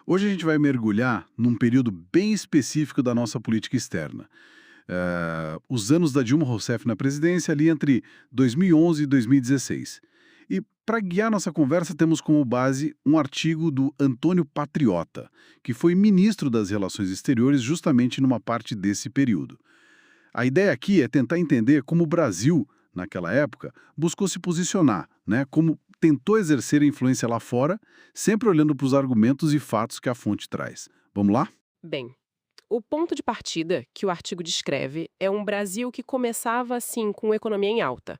Hoje a gente vai mergulhar num período bem específico da nossa política externa. Os anos da Dilma Rousseff na presidência, ali entre 2011 e 2016. E para guiar nossa conversa, temos como base um artigo do Antônio Patriota, que foi ministro das Relações Exteriores justamente numa parte desse período. A ideia aqui é tentar entender como o Brasil, naquela época, buscou se posicionar, né? Como tentou exercer a influência lá fora, sempre olhando para os argumentos e fatos que a fonte traz. Vamos lá? Bem, o ponto de partida que o artigo descreve é um Brasil que começava assim com a economia em alta.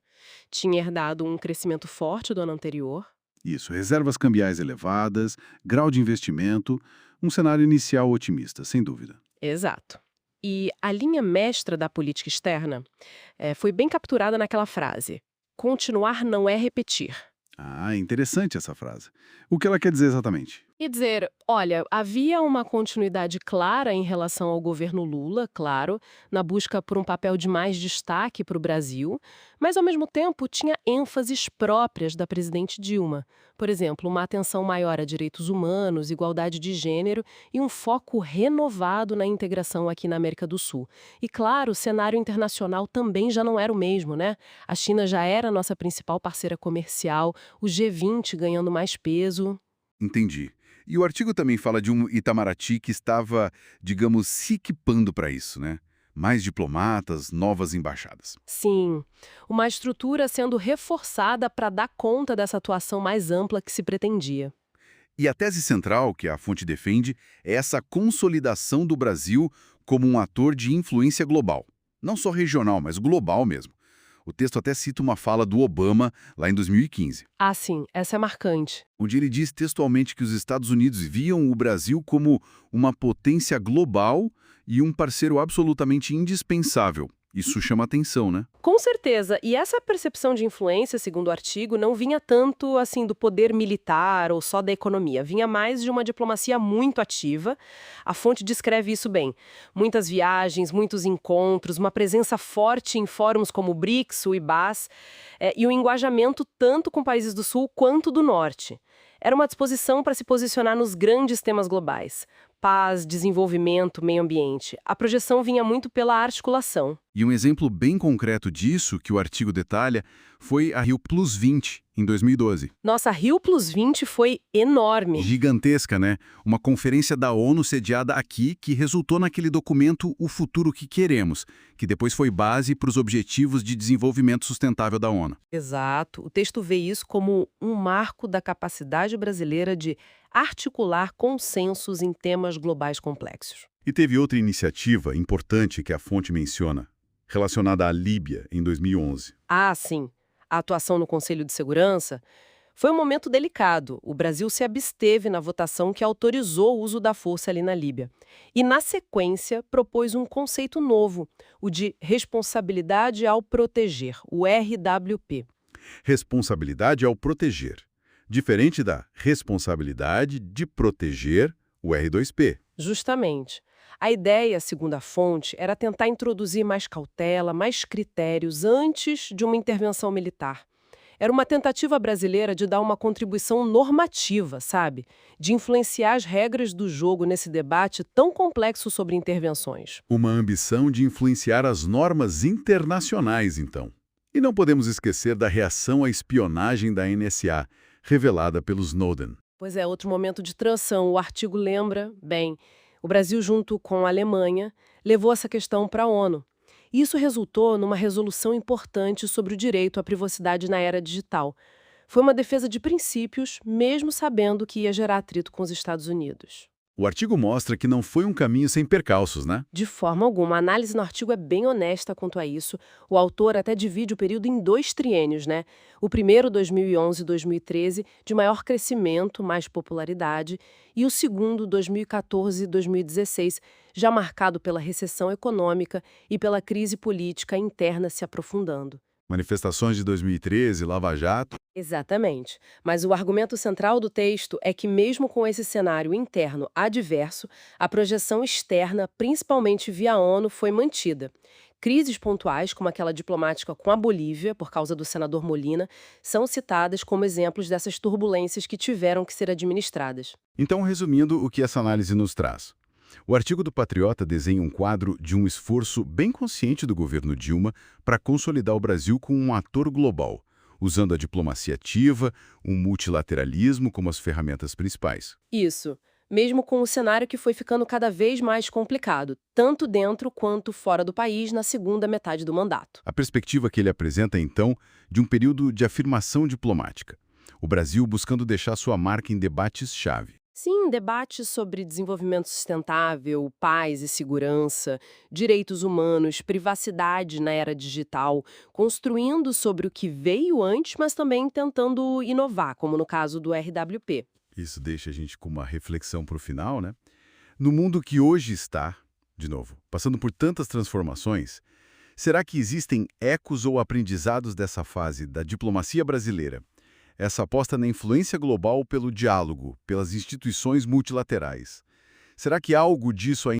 Tinha herdado um crescimento forte do ano anterior. Isso, reservas cambiais elevadas, grau de investimento, um cenário inicial otimista, sem dúvida. Exato. E a linha mestra da política externa foi bem capturada naquela frase: continuar não é repetir. Ah, interessante essa frase. O que ela quer dizer exatamente? E dizer, olha, havia uma continuidade clara em relação ao governo Lula, claro, na busca por um papel de mais destaque para o Brasil, mas ao mesmo tempo tinha ênfases próprias da presidente Dilma. Por exemplo, uma atenção maior a direitos humanos, igualdade de gênero e um foco renovado na integração aqui na América do Sul. E claro, o cenário internacional também já não era o mesmo, né? A China já era a nossa principal parceira comercial, o G20 ganhando mais peso. Entendi. E o artigo também fala de um Itamaraty que estava, digamos, se equipando para isso, né? Mais diplomatas, novas embaixadas. Sim, uma estrutura sendo reforçada para dar conta dessa atuação mais ampla que se pretendia. E a tese central que a fonte defende é essa consolidação do Brasil como um ator de influência global. Não só regional, mas global mesmo. O texto até cita uma fala do Obama lá em 2015, Ah, sim, essa é marcante. onde ele diz textualmente que os Estados Unidos viam o Brasil como uma potência global e um parceiro absolutamente indispensável. Isso chama atenção, né? Com certeza, e essa percepção de influência, segundo o artigo, não vinha tanto assim do poder militar ou só da economia, vinha mais de uma diplomacia muito ativa. A fonte descreve isso bem. Muitas viagens, muitos encontros, uma presença forte em fóruns como o BRICS, o IBAS, e o engajamento tanto com países do Sul quanto do Norte. Era uma disposição para se posicionar nos grandes temas globais. Paz, desenvolvimento, meio ambiente. A projeção vinha muito pela articulação. E um exemplo bem concreto disso, que o artigo detalha, foi a Rio Plus 20, em 2012. Nossa, Rio Plus 20 foi enorme. Gigantesca, né? Uma conferência da ONU sediada aqui que resultou naquele documento O Futuro que Queremos, que depois foi base para os Objetivos de Desenvolvimento Sustentável da ONU. Exato. O texto vê isso como um marco da capacidade brasileira de articular consensos em temas globais complexos. E teve outra iniciativa importante que a fonte menciona, relacionada à Líbia, em 2011. Ah, sim. A atuação no Conselho de Segurança foi um momento delicado. O Brasil se absteve na votação que autorizou o uso da força ali na Líbia. E, na sequência, propôs um conceito novo, o de responsabilidade ao proteger, o RWP. Responsabilidade ao proteger, diferente da responsabilidade de proteger, o R2P. Justamente. A ideia, segundo a fonte, era tentar introduzir mais cautela, mais critérios antes de uma intervenção militar. Era uma tentativa brasileira de dar uma contribuição normativa, sabe? De influenciar as regras do jogo nesse debate tão complexo sobre intervenções. Uma ambição de influenciar as normas internacionais, então. E não podemos esquecer da reação à espionagem da NSA, revelada pelo Snowden. Pois é, outro momento de transição. O artigo lembra, bem, o Brasil, junto com a Alemanha, levou essa questão para a ONU. Isso resultou numa resolução importante sobre o direito à privacidade na era digital. Foi uma defesa de princípios, mesmo sabendo que ia gerar atrito com os Estados Unidos. O artigo mostra que não foi um caminho sem percalços, né? De forma alguma, a análise no artigo é bem honesta quanto a isso. O autor até divide o período em dois triênios, né? O primeiro, 2011-2013, de maior crescimento, mais popularidade, e o segundo, 2014-2016, já marcado pela recessão econômica e pela crise política interna se aprofundando. Manifestações de 2013, Lava Jato. Exatamente. Mas o argumento central do texto é que, mesmo com esse cenário interno adverso, a projeção externa, principalmente via ONU, foi mantida. Crises pontuais, como aquela diplomática com a Bolívia, por causa do senador Molina, são citadas como exemplos dessas turbulências que tiveram que ser administradas. Então, resumindo o que essa análise nos traz. O artigo do Patriota desenha um quadro de um esforço bem consciente do governo Dilma para consolidar o Brasil como um ator global, usando a diplomacia ativa, um multilateralismo como as ferramentas principais. Isso, mesmo com o cenário que foi ficando cada vez mais complicado, tanto dentro quanto fora do país na segunda metade do mandato. A perspectiva que ele apresenta, então, de um período de afirmação diplomática. O Brasil buscando deixar sua marca em debates-chave. Sim, debates sobre desenvolvimento sustentável, paz e segurança, direitos humanos, privacidade na era digital, construindo sobre o que veio antes, mas também tentando inovar, como no caso do RWP. Isso deixa a gente com uma reflexão para o final, né? No mundo que hoje está, de novo, passando por tantas transformações, será que existem ecos ou aprendizados dessa fase da diplomacia brasileira? Essa aposta na influência global pelo diálogo, pelas instituições multilaterais. Será que algo disso ainda